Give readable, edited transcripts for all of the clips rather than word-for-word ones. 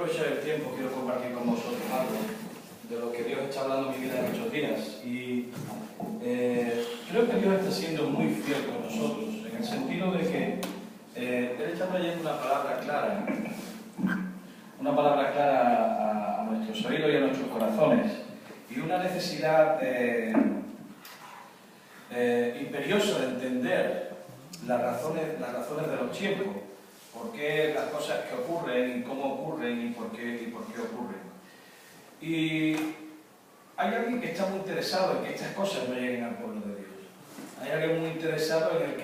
aprovechar el tiempo, quiero compartir con vosotros algo de lo que Dios está hablando en mi vida en estos días. Y creo que Dios está siendo muy fiel con nosotros, en el sentido de que Él está trayendo una palabra clara a nuestros oídos y a nuestros corazones, y una necesidad imperiosa de entender las razones de los tiempos, por qué las cosas que ocurren y cómo ocurren y por qué ocurren. Y hay alguien que está muy interesado en que estas cosas no lleguen al pueblo de Dios. Hay alguien muy interesado en el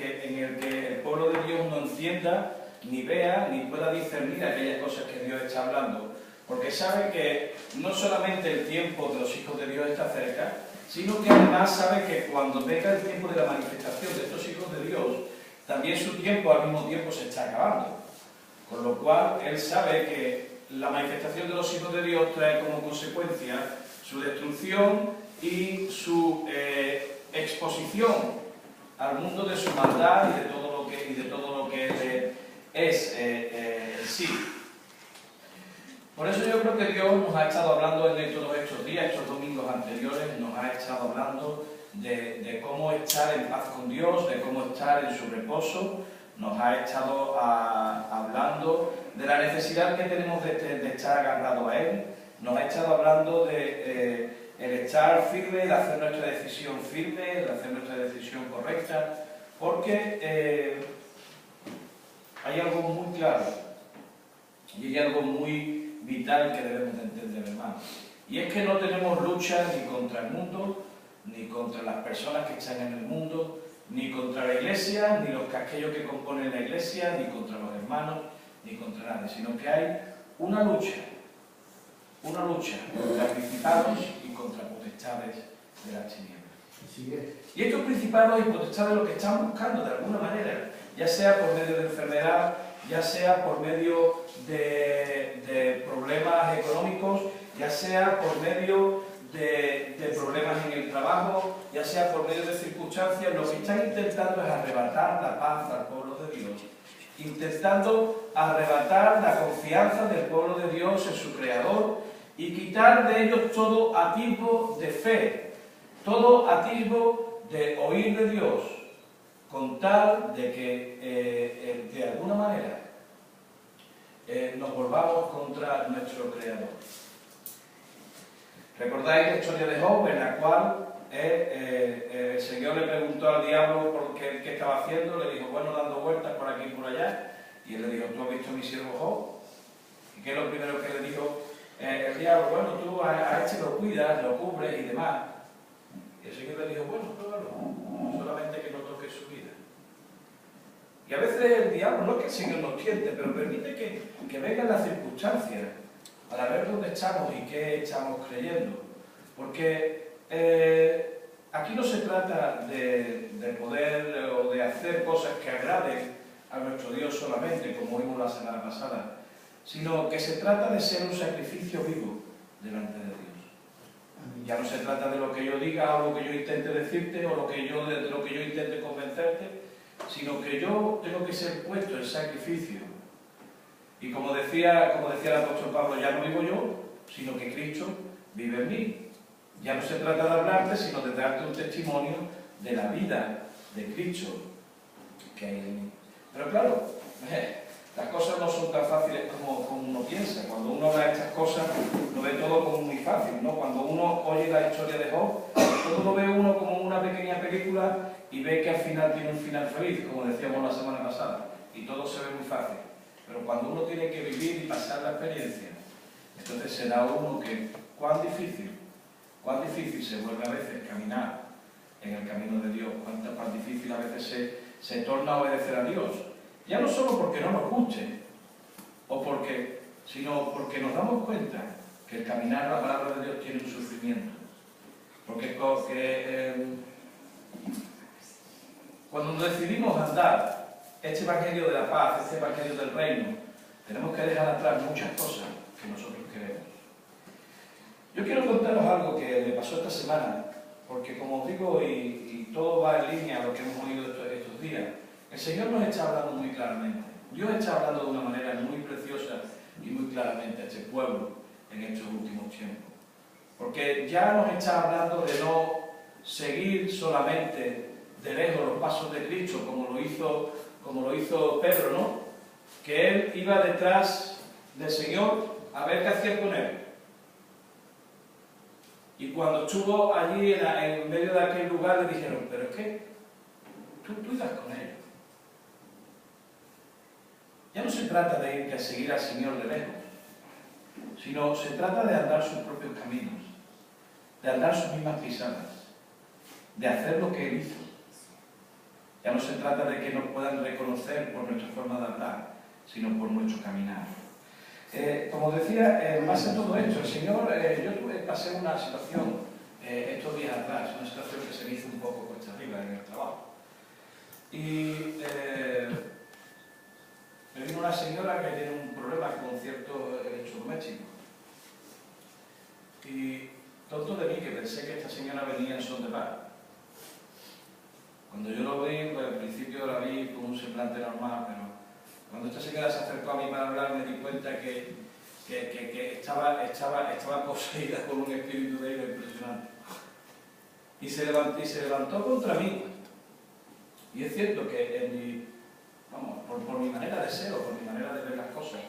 que el pueblo de Dios no entienda, ni vea, ni pueda discernir aquellas cosas que Dios está hablando, porque sabe que no solamente el tiempo de los hijos de Dios está cerca, sino que además sabe que cuando venga el tiempo de la manifestación de estos hijos de Dios, también su tiempo al mismo tiempo se está acabando. Con lo cual, él sabe que la manifestación de los hijos de Dios trae como consecuencia su destrucción y su exposición al mundo de su maldad y de todo lo que él es sí. Por eso yo creo que Dios nos ha estado hablando en todos estos días, estos domingos anteriores, nos ha estado hablando de cómo estar en paz con Dios, de cómo estar en su reposo, nos ha estado hablando de la necesidad que tenemos de estar agarrados a Él, nos ha estado hablando de el estar firme, de hacer nuestra decisión firme, de hacer nuestra decisión correcta, porque hay algo muy claro y hay algo muy vital que debemos de entender, hermanos. Y es que no tenemos lucha ni contra el mundo, ni contra las personas que están en el mundo, ni contra la iglesia, ni aquellos que componen la iglesia, ni contra los hermanos, ni contra nadie, sino que hay una lucha contra principados y contra potestades de las tinieblas. Y estos principados y potestades lo que están buscando de alguna manera, ya sea por medio de enfermedad, ya sea por medio de problemas económicos, ya sea por medio de problemas en el trabajo, ya sea por medio de circunstancias, lo que están intentando es arrebatar la paz al pueblo de Dios, intentando arrebatar la confianza del pueblo de Dios en su Creador y quitar de ellos todo atisbo de fe, todo atisbo de oír de Dios, con tal de que de alguna manera nos volvamos contra nuestro Creador. ¿Recordáis la historia de Job, en la cual el Señor le preguntó al diablo por qué estaba haciendo? Le dijo, bueno, dando vueltas por aquí y por allá. Y él le dijo, ¿tú has visto a mi siervo Job? ¿Y qué es lo primero que le dijo el diablo? Bueno, tú a este lo cuidas, lo cubres y demás. Y el Señor le dijo, bueno, pruébalo, solamente que no toques su vida. Y a veces el diablo, no es que el Señor nos tiente, pero permite que vengan las circunstancias para ver dónde estamos y qué estamos creyendo. Porque aquí no se trata de poder o de hacer cosas que agraden a nuestro Dios solamente, como vimos la semana pasada, sino que se trata de ser un sacrificio vivo delante de Dios. Ya no se trata de lo que yo diga o lo que yo intente decirte o de lo que yo intente convencerte, sino que yo tengo que ser puesto en sacrificio. Y como decía el apóstol Pablo, ya no vivo yo, sino que Cristo vive en mí. Ya no se trata de hablarte, sino de darte un testimonio de la vida de Cristo que hay en mí. Pero claro, las cosas no son tan fáciles como uno piensa. Cuando uno ve estas cosas, lo ve todo como muy fácil, ¿no? Cuando uno oye la historia de Job, todo lo ve uno como una pequeña película y ve que al final tiene un final feliz, como decíamos la semana pasada, y todo se ve muy fácil. Pero cuando uno tiene que vivir y pasar la experiencia, entonces se da uno que cuán difícil se vuelve a veces caminar en el camino de Dios, cuán difícil a veces se torna a obedecer a Dios. Ya no solo porque no nos guste, sino porque nos damos cuenta que el caminar la palabra de Dios tiene un sufrimiento. Porque cuando decidimos andar este evangelio de la paz, este evangelio del reino, tenemos que dejar atrás muchas cosas que nosotros queremos. Yo quiero contaros algo que me pasó esta semana, porque como os digo, y todo va en línea a lo que hemos oído estos días, el Señor nos está hablando muy claramente. Dios está hablando de una manera muy preciosa y muy claramente a este pueblo en estos últimos tiempos. Porque ya nos está hablando de no seguir solamente de lejos los pasos de Cristo, como lo hizo Pedro, ¿no? Que él iba detrás del Señor a ver qué hacía con él. Y cuando estuvo allí en medio de aquel lugar le dijeron, pero es que tú ibas con ellos. Ya no se trata de ir a seguir al Señor de lejos, sino se trata de andar sus propios caminos, de andar sus mismas pisadas, de hacer lo que Él hizo. Ya no se trata de que nos puedan reconocer por nuestra forma de hablar, sino por nuestro caminar. Como decía, más en todo esto, el Señor, yo pasé una situación estos días atrás, una situación que se me hizo un poco cuesta arriba en el trabajo. Y me vino una señora que tiene un problema con ciertos electrodomésticos. Y tonto de mí que pensé que esta señora venía en son de paz. Cuando yo lo vi, pues al principio la vi con un semblante normal, pero cuando esta señora se acercó a mí para hablar me di cuenta que estaba poseída por un espíritu de ira impresionante. Y se levantó contra mí. Y es cierto que por mi manera de ser o por mi manera de ver las cosas,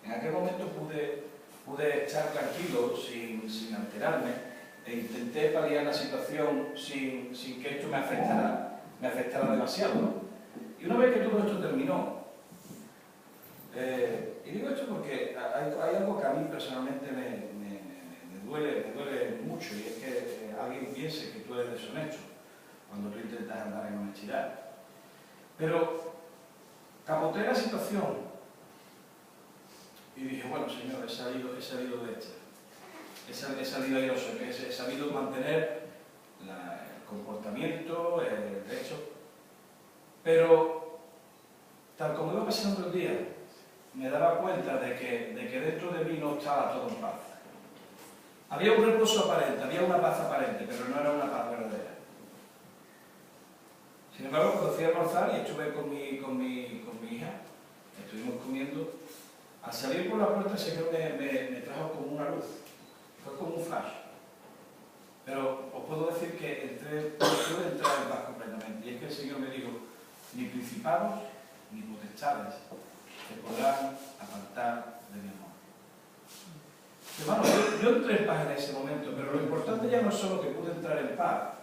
en aquel momento pude estar tranquilo, sin alterarme, e intenté paliar la situación sin que esto me afectara demasiado, ¿no? Y una vez que todo esto terminó, y digo esto porque hay algo que a mí personalmente me duele mucho, y es que alguien piense que tú eres deshonesto cuando tú intentas andar en honestidad. Pero capoteé la situación y dije, bueno, Señor, he salido de esta. He salido airoso, he sabido mantener el comportamiento, el derecho, pero tal como iba pasando el día, me daba cuenta de que dentro de mí no estaba todo en paz. Había un reposo aparente, había una paz aparente, pero no era una paz verdadera. Sin embargo, cuando fui a almorzar y estuve con mi hija, estuvimos comiendo, al salir por la puerta el Señor me trajo como una luz, fue como un flash. Pero os puedo decir que pude entrar en paz completamente, y es que el Señor me dijo, ni principados ni potestades te podrán apartar de mi amor. Hermano, yo entré en paz en ese momento, pero lo importante ya no es solo que pude entrar en paz,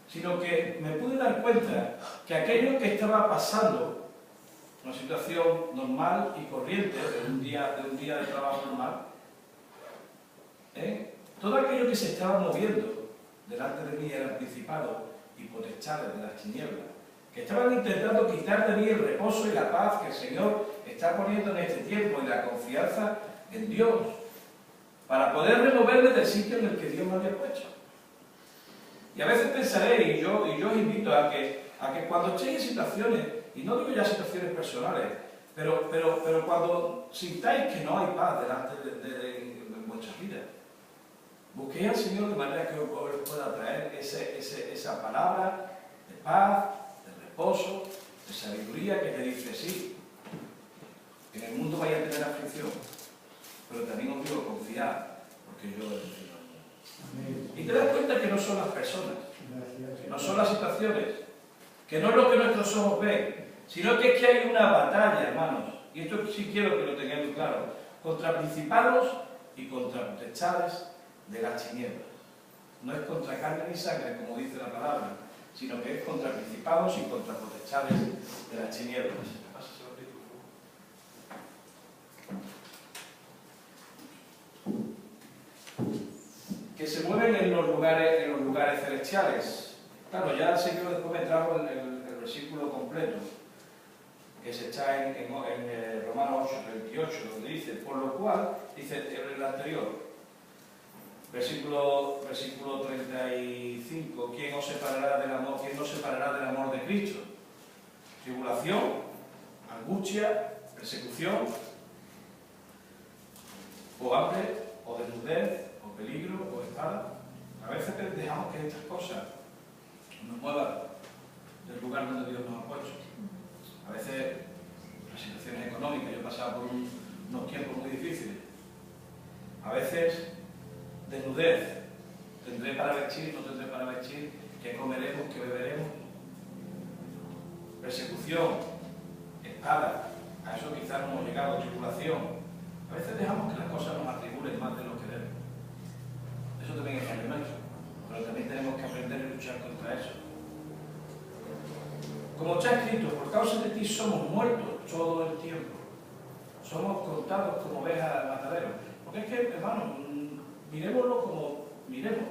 sino que me pude dar cuenta que aquello que estaba pasando, una situación normal y corriente, de un día de trabajo normal, todo aquello que se estaba moviendo delante de mí eran principados y potestades de las tinieblas, que estaban intentando quitar de mí el reposo y la paz que el Señor está poniendo en este tiempo y la confianza en Dios, para poder removerme del sitio en el que Dios me había puesto. Y a veces pensaré, y yo os invito a que cuando estéis en situaciones, y no digo ya situaciones personales, pero cuando sintáis que no hay paz delante de vuestras vidas, busquéis al Señor de manera que os pueda traer esa palabra de paz, de reposo, de sabiduría que te dice, sí, en el mundo vais a tener aflicción, pero también os digo, confiad, porque yo he vencido. Y te das cuenta que no son las personas, que no son las situaciones, que no es lo que nuestros ojos ven, sino que es que hay una batalla, hermanos, y esto sí quiero que lo tengáis muy claro, contra principados y contra potestades de las tinieblas. No es contra carne ni sangre, como dice la palabra, sino que es contra principados y contra potestades de las tinieblas. Que se mueven en los lugares celestiales. Claro, ya el Señor después me trajo el versículo completo, que se está en Romanos 8:28, donde dice, por lo cual, dice el anterior, versículo 35, ¿quién os separará del amor? ¿Quién nos separará del amor de Cristo? Tribulación, angustia, persecución, o hambre, o desnudez, o peligro, o espada. A veces dejamos que estas cosas nos muevan del lugar donde Dios nos ha puesto. A veces las situaciones económicas, yo he pasado por unos tiempos muy difíciles. A veces, desnudez, tendré para vestir, no tendré para vestir, qué comeremos, qué beberemos. Persecución, espada, a eso quizás no hemos llegado, tribulación. A veces dejamos que las cosas nos atribulen más de lo que deben. Eso también es elemento, pero también tenemos que aprender a luchar contra eso. Como está escrito, por causa de ti somos muertos todo el tiempo. Somos contados como ovejas al matadero. Porque es que, hermano, miremoslo como miremos.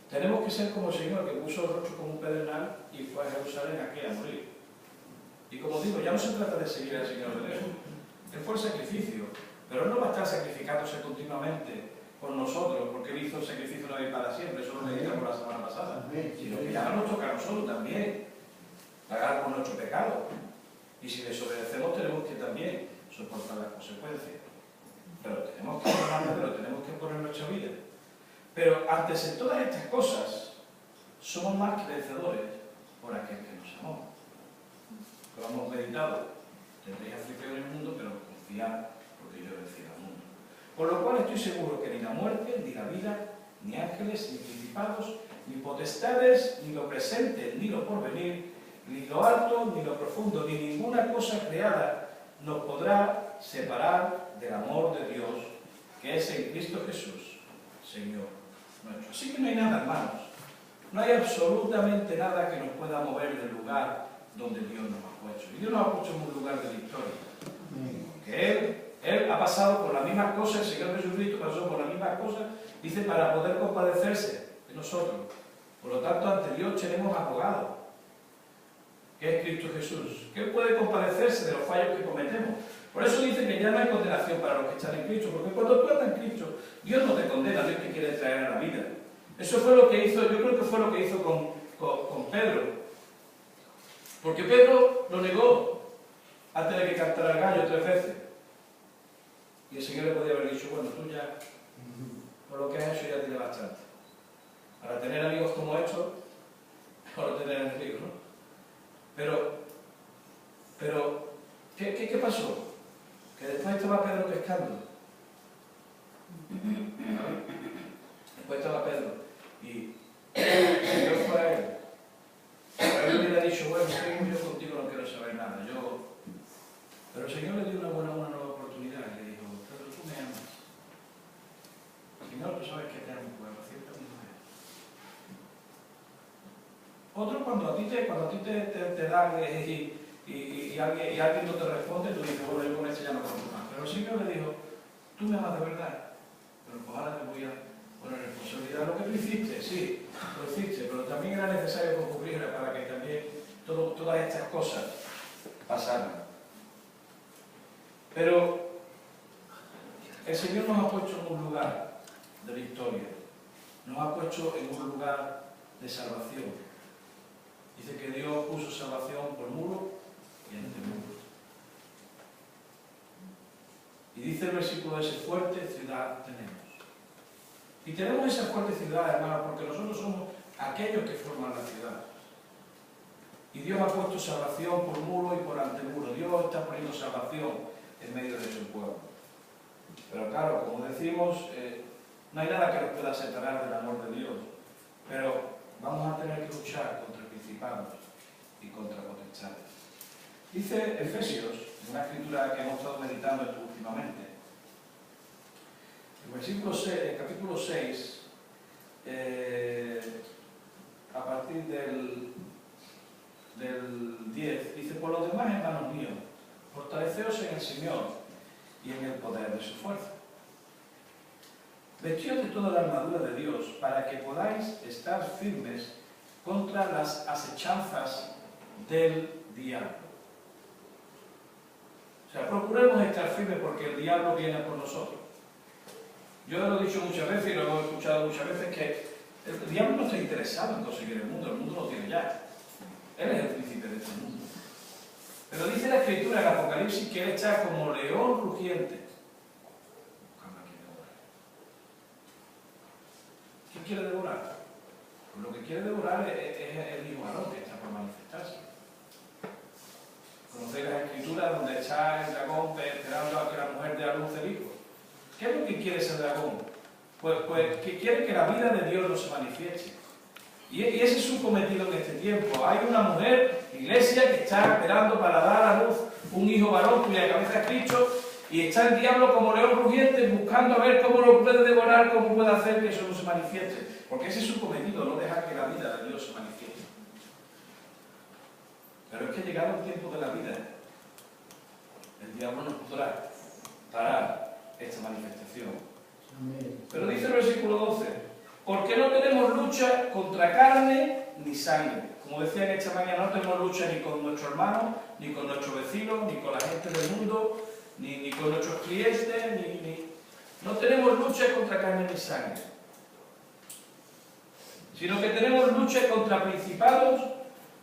Tenemos que ser como el Señor, que puso el rostro como un pedernal y fue a Jerusalén aquí a morir. Y como digo, ya no se trata de seguir al Señor de lejos. Él fue el sacrificio, pero Él no va a estar sacrificándose continuamente por nosotros, porque Él hizo el sacrificio una vez para siempre, eso lo dedicamos la semana pasada. Sino que ya nos toca a nosotros también pagar por nuestro pecado. Y si desobedecemos tenemos que también soportar las consecuencias. Pero tenemos que pero tenemos que poner nuestra vida. Pero antes de todas estas cosas, somos más que vencedores por aquel que nos amó. Lo hemos meditado. Tendréis aflicción en el mundo, pero confiad porque yo he vencido al mundo. Por lo cual estoy seguro que ni la muerte, ni la vida, ni ángeles, ni principados, ni potestades, ni lo presente, ni lo porvenir, ni lo alto, ni lo profundo, ni ninguna cosa creada nos podrá separar del amor de Dios, que es en Cristo Jesús, Señor nuestro. Así que no hay nada, hermanos. No hay absolutamente nada que nos pueda mover del lugar donde Dios nos ha puesto. Y Dios nos ha puesto en un lugar de victoria. Que Él ha pasado por las mismas cosas, el Señor Jesucristo pasó por las mismas cosas, dice, para poder compadecerse de nosotros. Por lo tanto, ante Dios tenemos abogado, que es Cristo Jesús, que Él puede compadecerse de los fallos que cometemos. Por eso dice que ya no hay condenación para los que están en Cristo, porque cuando tú estás en Cristo, Dios no te condena, Dios te quiere traer a la vida. Eso fue lo que hizo, yo creo que fue lo que hizo con Pedro. Porque Pedro lo negó antes de que cantara el gallo 3 veces. Y el Señor le podía haber dicho, bueno, tú ya, por lo que has hecho ya tiene bastante. Para tener amigos como estos, mejor tener enemigos, ¿no? Pero, ¿qué pasó? Que después estaba Pedro pescando. Después estaba Pedro. Y el Señor fue a él. A él le hubiera dicho, bueno, yo contigo no quiero saber nada. Pero el Señor le dio una nueva oportunidad y le dijo, Pedro, tú me amas. Señor, tú sabes que te amo, pues ciertamente me amas. Otro, cuando a ti te dan y alguien no te responde, tú dices, bueno, yo con ese ya no conozco más. Pero el Señor le dijo, tú me amas de verdad, pero pues ahora te voy a poner responsabilidad. Lo que tú hiciste, sí, lo hiciste, pero también era necesario que ocurriera para que también todas estas cosas pasaran. Pero el Señor nos ha puesto en un lugar de victoria, nos ha puesto en un lugar de salvación. Dice que Dios puso salvación por muro y antemuro. Y dice el versículo ese, fuerte ciudad tenemos. Y tenemos esa fuerte ciudad, hermano, porque nosotros somos aquellos que forman la ciudad. Y Dios ha puesto salvación por muro y por antemuro. Dios está poniendo salvación en medio de su pueblo. Pero claro, como decimos, no hay nada que nos pueda separar del amor de Dios. Pero vamos a tener que luchar contra principados y contra potestades. Dice Efesios, en una escritura que hemos estado meditando últimamente, el capítulo 6, a partir del 10, dice, por lo demás, hermanos míos, fortaleceos en el Señor y en el poder de su fuerza. Vestíos de toda la armadura de Dios para que podáis estar firmes contra las acechanzas del diablo. O sea, procuremos estar firmes porque el diablo viene por nosotros. Yo lo he dicho muchas veces y lo hemos escuchado muchas veces que el diablo no está interesado en conseguir el mundo lo tiene ya. Él es el príncipe de este mundo. Pero dice la Escritura en Apocalipsis que él está como león rugiente. ¿Qué quiere devorar? Pues lo que quiere devorar es el hijo varón que está por manifestarse. Conocemos conocéis las Escrituras donde está el dragón esperando a que la mujer dé a luz el hijo. ¿Qué es lo que quiere ese dragón? Pues que quiere que la vida de Dios no se manifieste. Y ese es su cometido en este tiempo. Hay una mujer, iglesia, que está esperando para dar a luz un hijo varón cuya cabeza es Cristo, y está el diablo como león rugiente buscando a ver cómo lo puede devorar, cómo puede hacer que eso no se manifieste. Porque ese es su cometido, no dejar que la vida de Dios se manifieste. Pero es que llegado el tiempo de la vida, el diablo no podrá parar esta manifestación. Pero dice el versículo 12, porque no tenemos lucha contra carne ni sangre. Como decía en esta mañana, no tenemos lucha ni con nuestros hermanos, ni con nuestros vecinos, ni con la gente del mundo, ni con nuestros clientes, no tenemos lucha contra carne ni sangre. Sino que tenemos lucha contra principados,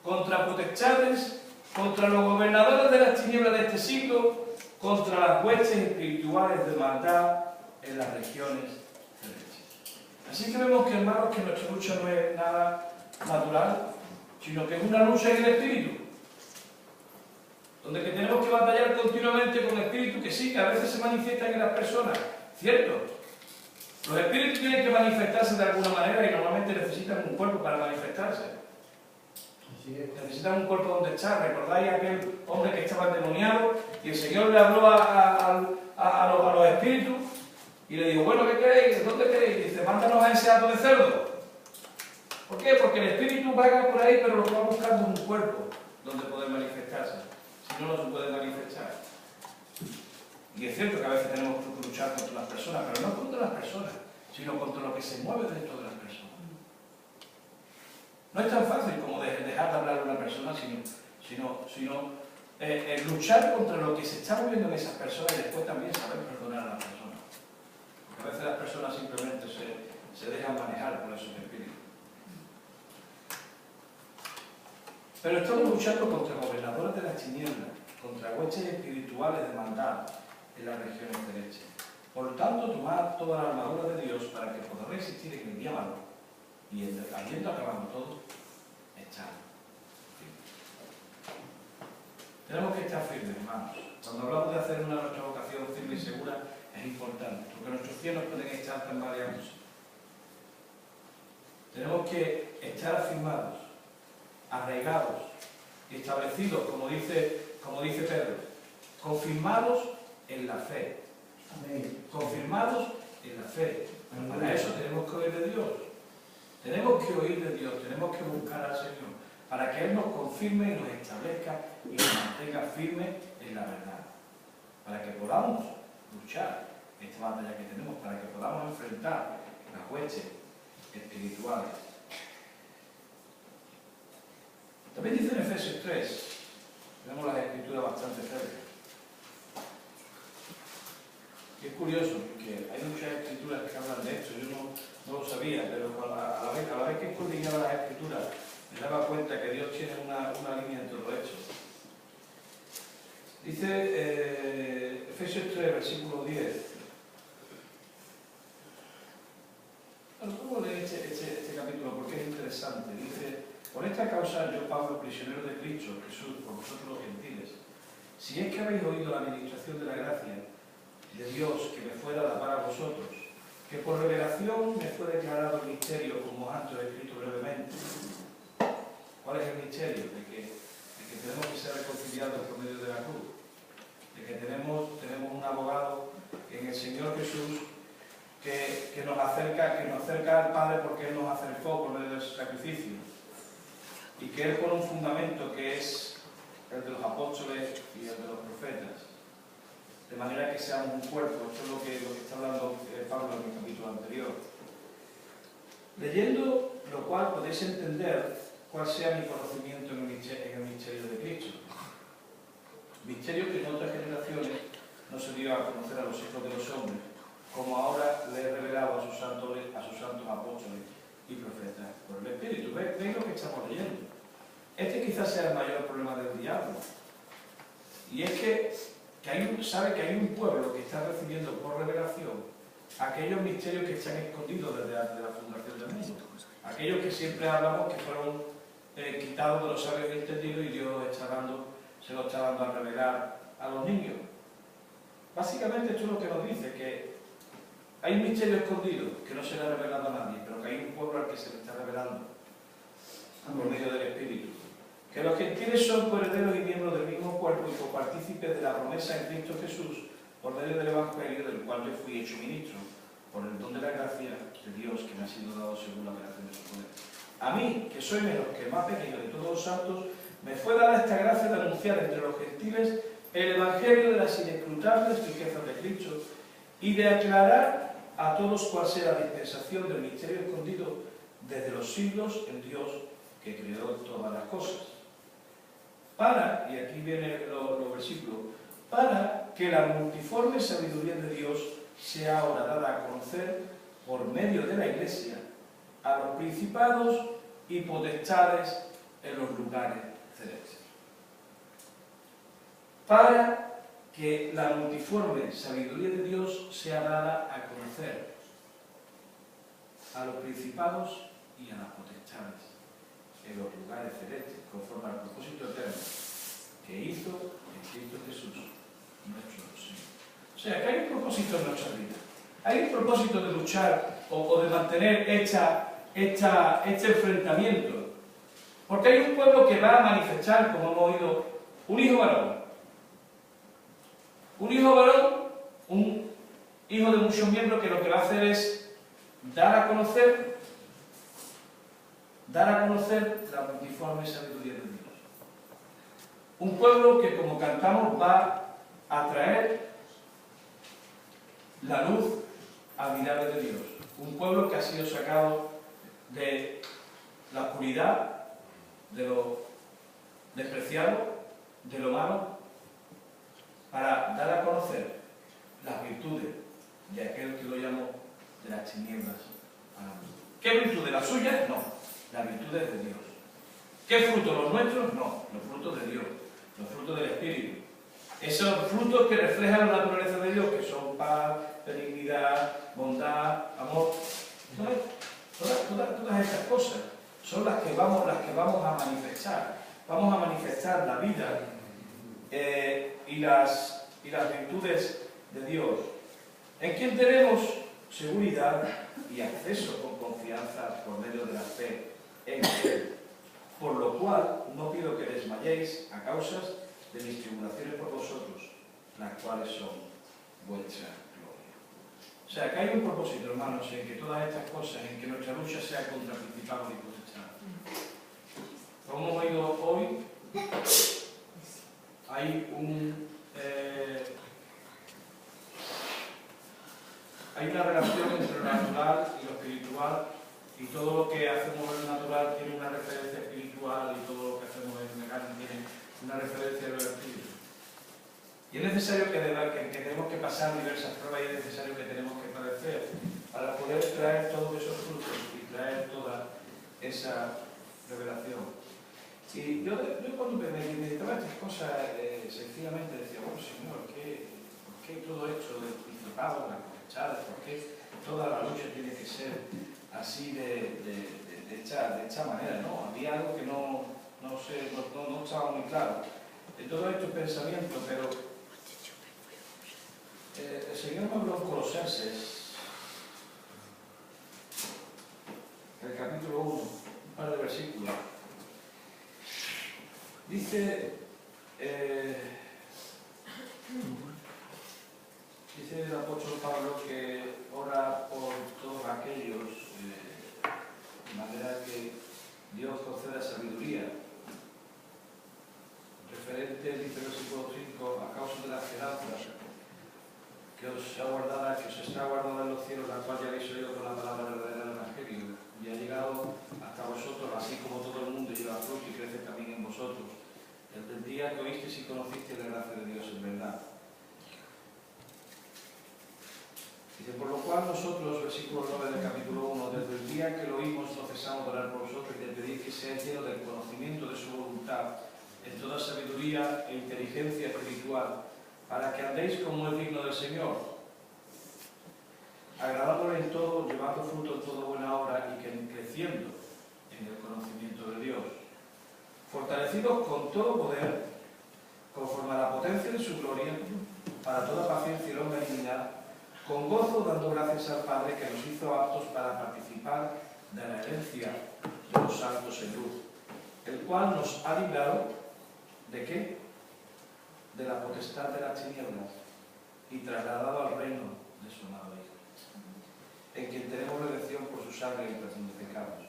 contra potestades, contra los gobernadores de las tinieblas de este siglo, contra las huestes espirituales de maldad en las regiones celestes. Así que vemos que, hermanos, que nuestra lucha no es nada natural, sino que es una lucha en el espíritu, donde que tenemos que batallar continuamente con el espíritu, que sí, que a veces se manifiestan en las personas, ¿cierto? Los espíritus tienen que manifestarse de alguna manera y normalmente necesitan un cuerpo para manifestarse. Necesitan un cuerpo donde echar. ¿Recordáis aquel hombre que estaba endemoniado y el Señor le habló a los espíritus y le dijo, bueno, ¿qué queréis? ¿Dónde queréis? Y dice, mándanos a ese hato de cerdo. ¿Por qué? Porque el espíritu vaga por ahí, pero lo que va buscando un cuerpo donde poder manifestarse. Si no, no se puede manifestar. Y es cierto que a veces tenemos que luchar contra las personas, pero no contra las personas, sino contra lo que se mueve dentro de las personas. No es tan fácil como dejar de hablar a una persona, sino luchar contra lo que se está moviendo en esas personas y después también saber perdonar a las personas. Porque a veces las personas simplemente se dejan manejar por esos espíritus. Pero estamos luchando contra gobernadores de las tinieblas, contra huestes espirituales de maldad en las regiones celestes. Por tanto, tomad toda la armadura de Dios para que podáis resistir en el día malo y habiendo acabado todo, echad. Tenemos que estar firmes, hermanos. Cuando hablamos de hacer una nuestra vocación firme y segura, es importante, porque nuestros cielos pueden estar tambaleándose. Tenemos que estar afirmados, arraigados y establecidos, como dice Pedro, confirmados en la fe. Amén. Confirmados en la fe. Amén. Para eso tenemos que oír de Dios. Tenemos que oír de Dios, tenemos que buscar al Señor, para que Él nos confirme y nos establezca y nos mantenga firmes en la verdad. Para que podamos luchar esta batalla que tenemos, para que podamos enfrentar las huestes espirituales. También dice en Efesios 3, tenemos las escrituras bastante cerca. Y es curioso, porque hay muchas escrituras que hablan de esto, yo no lo sabía, pero a la vez que escudriñaba las escrituras, me daba cuenta que Dios tiene una línea en todo esto. Dice Efesios 3, versículo 10. Bueno, ¿cómo leer este capítulo? Porque es interesante. Dice, por esta causa yo, Pablo, prisionero de Cristo Jesús, por vosotros los gentiles, si es que habéis oído la administración de la gracia de Dios que me fue dada para vosotros, que por revelación me fue declarado el misterio, como antes he escrito brevemente. ¿Cuál es el misterio? De que tenemos que ser reconciliados por medio de la cruz, de que tenemos un abogado en el Señor Jesús que nos acerca al Padre porque Él nos acercó por medio de su sacrificio, y que Él pone un fundamento que es el de los apóstoles y el de los profetas, de manera que seamos un cuerpo. Esto es lo que está hablando Pablo en el capítulo anterior. Leyendo lo cual podéis entender cuál sea mi conocimiento en el misterio de Cristo. Misterio que en otras generaciones no se dio a conocer a los hijos de los hombres, como ahora le he revelado a sus santos apóstoles y profetas por el Espíritu. ¿Veis lo que estamos leyendo? Este quizás sea el mayor problema del diablo. Y es que sabe que hay un pueblo que está recibiendo por revelación aquellos misterios que están escondidos desde la fundación del mundo. Aquellos que siempre hablamos que fueron quitados de los sabios entendidos y Dios los está dando se lo está dando a revelar a los niños? Básicamente esto es lo que nos dice, que hay un misterio escondido que no se le ha revelado a nadie, pero que hay un pueblo al que se le está revelando por medio del Espíritu. Que los gentiles son coherederos y miembros del mismo cuerpo y copartícipes de la promesa en Cristo Jesús, por medio del Evangelio, del cual yo fui hecho ministro, por el don de la gracia de Dios que me ha sido dado según la operación de su poder. A mí, que soy menos que el más pequeño de todos los santos, me fue dada esta gracia de anunciar entre los gentiles el Evangelio de las inescrutables riquezas de Cristo y de aclarar a todos cuál sea la dispensación del misterio escondido desde los siglos en Dios que creó todas las cosas. Para, y aquí vienen los versículos, para que la multiforme sabiduría de Dios sea ahora dada a conocer por medio de la Iglesia a los principados y potestades en los lugares celestes. Para que la multiforme sabiduría de Dios sea dada a conocer a los principados y a las potestades en los lugares celestes, conforme al propósito eterno que hizo en Cristo Jesús, nuestro Señor. O sea, que hay un propósito en nuestra vida. Hay un propósito de luchar o de mantener este enfrentamiento. Porque hay un pueblo que va a manifestar, como hemos oído, un hijo varón. Un hijo varón, un hijo de muchos miembros que lo que va a hacer es dar a conocer la multiforme sabiduría de Dios. Un pueblo que, como cantamos, va a traer la luz admirable de Dios. Un pueblo que ha sido sacado de la oscuridad, de lo despreciado, de lo malo, para dar a conocer las virtudes de aquel que lo llamó de las tinieblas a la luz. ¿Qué virtudes? ¿Las suyas? No, las virtudes de Dios. ¿Qué frutos? ¿Los nuestros? No, los frutos de Dios, los frutos del Espíritu. Esos frutos que reflejan la naturaleza de Dios, que son paz, benignidad, bondad, amor. Todas estas cosas son las que vamos a manifestar. Vamos a manifestar la vida y las virtudes de Dios, en quien tenemos seguridad y acceso con confianza por medio de la fe en Él. Por lo cual no pido que desmayéis a causa de mis tribulaciones por vosotros, las cuales son vuestra gloria. O sea, que hay un propósito, hermanos, en que todas estas cosas, en que nuestra lucha sea contra principados y potestades. Como hemos oído hoy, hay una relación entre lo natural y lo espiritual, y todo lo que hacemos en lo natural tiene una referencia espiritual, y todo lo que hacemos en la carne tiene una referencia de lo espíritu. Y es necesario que tenemos que pasar diversas pruebas, y es necesario que tenemos que padecer para poder traer todos esos frutos y traer toda esa revelación. Y yo cuando me meditaba estas cosas, sencillamente decía, bueno, Señor, ¿por qué todo esto del principado, las cosechadas, por qué toda la lucha tiene que ser así de esta manera, ¿no? Había algo que no estaba muy claro de todos estos pensamientos, pero el Señor me habló en Colosenses, el capítulo 1, un par de versículos. Dice el apóstol Pablo que ora por todos aquellos, de manera que Dios conceda sabiduría. Referente, dice el versículo 5, a causa de la esperanza que os está guardada en los cielos, la cual ya habéis oído con la palabra verdadera del Evangelio, y ha llegado hasta vosotros, así como todo el mundo lleva fruto y crece también en vosotros, desde el día que oísteis y conocisteis la gracia de Dios en verdad. Dice, por lo cual nosotros, versículo 9 del capítulo 1, desde el día que lo oímos no cesamos de orar por vosotros y de pedir que seáis llenos del conocimiento de su voluntad, en toda sabiduría e inteligencia espiritual, para que andéis como es digno del Señor, agradándole en todo, llevando fruto en toda buena obra y creciendo en el conocimiento de Dios, fortalecidos con todo poder conforme a la potencia de su gloria, para toda paciencia y longanimidad, con gozo dando gracias al Padre que nos hizo aptos para participar de la herencia de los santos en luz, el cual nos ha librado ¿de qué? De la potestad de las tinieblas y trasladado al reino de su amado Hijo, en quien tenemos redención por su sangre y perdón de pecados.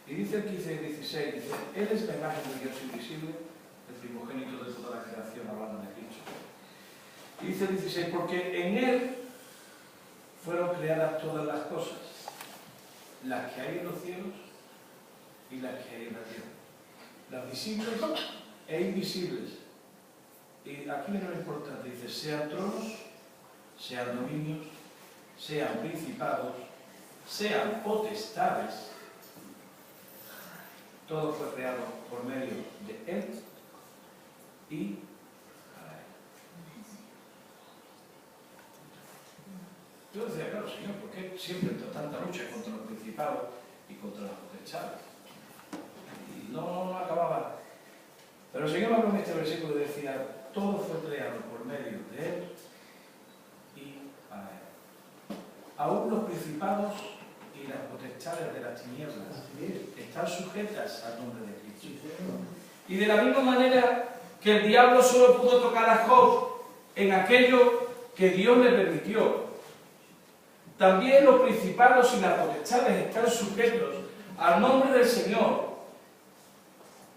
Y dice el 15 y 16, dice, Él es la imagen de Dios invisible, el primogénito de toda la creación, hablando de Cristo. Y dice el 16, porque en Él fueron creadas todas las cosas, las que hay en los cielos y las que hay en la tierra, las visibles e invisibles. Y aquí viene lo importante, dice, sean tronos, sean dominios, sean principados, sean potestades, todo fue creado por medio de Él y para Él. Yo decía, claro, Señor, ¿por qué siempre tanta lucha contra los principados y contra las potestades? Y no acababa. Pero el Señor habló en este versículo y decía, todo fue creado por medio de Él y para Él. Aún los principados y las potestades de las tinieblas están sujetas al nombre de Cristo. Y de la misma manera que el diablo solo pudo tocar a Job en aquello que Dios le permitió, también los principados y las potestades están sujetos al nombre del Señor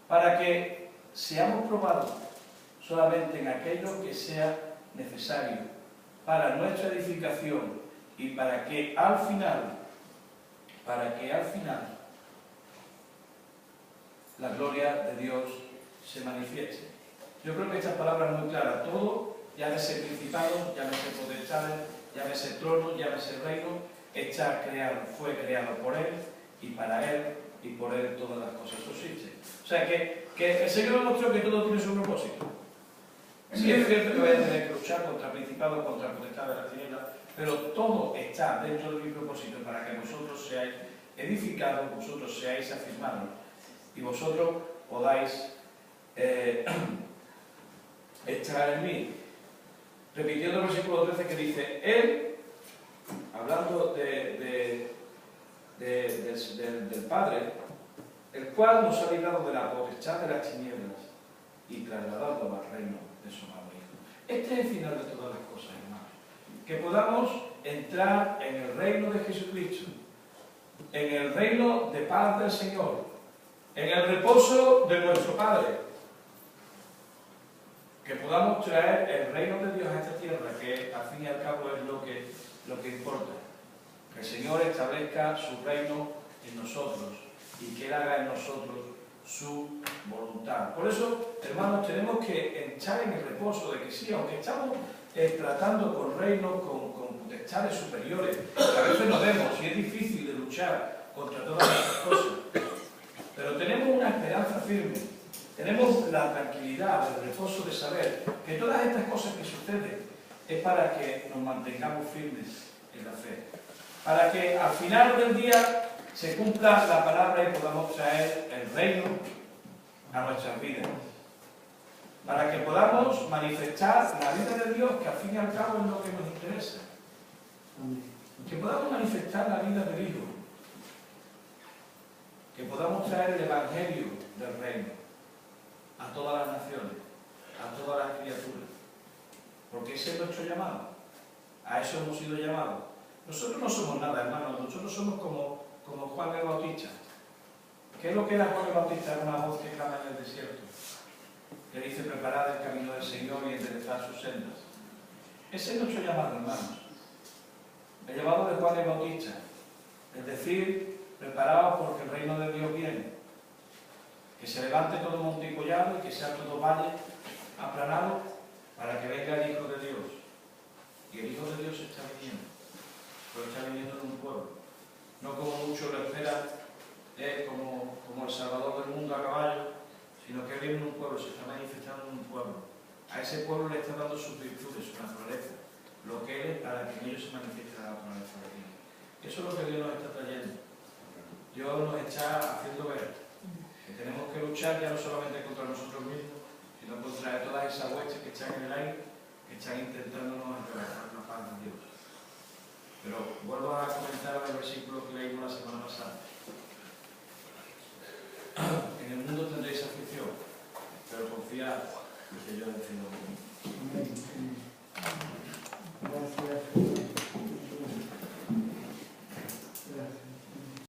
para que seamos probados solamente en aquello que sea necesario para nuestra edificación y para que al final la gloria de Dios se manifieste. Yo creo que estas palabras son muy claras. Todo, llámese principado, llámese potestades, llámese trono, llámese reino, fue creado por Él y para Él y por Él todas las cosas subsisten. O sea que el Señor demostró que todo tiene su propósito. Sí, es cierto que voy a tener que luchar contra principados, contra potestades de la tiniebla, pero todo está dentro de mi propósito para que vosotros seáis edificados, vosotros seáis afirmados y vosotros podáis estar en mí. Repitiendo el versículo 13 que dice, Él, hablando del Padre, el cual nos ha librado de la potestad de las tinieblas y trasladado al reino de su amado Hijo. Este es el final de todas las cosas, hermanos. Que podamos entrar en el reino de Jesucristo, en el reino de paz del Señor, en el reposo de nuestro Padre. Que podamos traer el reino de Dios a esta tierra, que al fin y al cabo es lo que importa. Que el Señor establezca su reino en nosotros y que Él haga en nosotros su voluntad. Por eso, hermanos, tenemos que entrar en el reposo de que sí, aunque estamos tratando con reinos, con potestades superiores, que a veces nos vemos y es difícil de luchar contra todas estas cosas, pero tenemos una esperanza firme, tenemos la tranquilidad, el reposo de saber que todas estas cosas que suceden es para que nos mantengamos firmes en la fe, para que al final del día se cumpla la palabra y podamos traer el reino a nuestras vidas, para que podamos manifestar la vida de Dios, que al fin y al cabo es lo que nos interesa, que podamos manifestar la vida del Hijo, que podamos traer el Evangelio del reino a todas las naciones, a todas las criaturas, porque ese es nuestro llamado, a eso hemos sido llamados. Nosotros no somos nada, hermanos, nosotros somos como Juan el Bautista. ¿Qué es lo que era Juan el Bautista? Era una voz que clama en el desierto, que dice, preparad el camino del Señor y enderezad sus sendas. Ese es nuestro llamado, hermanos. El llamado de Juan el Bautista, es decir, preparados porque el reino de Dios viene. Que se levante todo monte y collado y que sea todo valle aplanado para que venga el Hijo de Dios. Y el Hijo de Dios está viniendo, pero está viniendo en un pueblo. No como muchos lo esperan, como el Salvador del mundo a caballo, sino que viene en un pueblo, se está manifestando en un pueblo. A ese pueblo le está dando sus virtudes, su naturaleza, lo que Él es para que en ellos se manifieste la naturaleza de Dios. Eso es lo que Dios nos está trayendo. Dios nos está haciendo ver que tenemos que luchar ya no solamente contra nosotros mismos, sino contra contra de todas esas huestes que están en el aire, que están intentándonos arrebatar la paz de Dios. Pero vuelvo a comentar el versículo que leímos la semana pasada. En el mundo tendréis aflicción, pero confiad, que yo he vencido.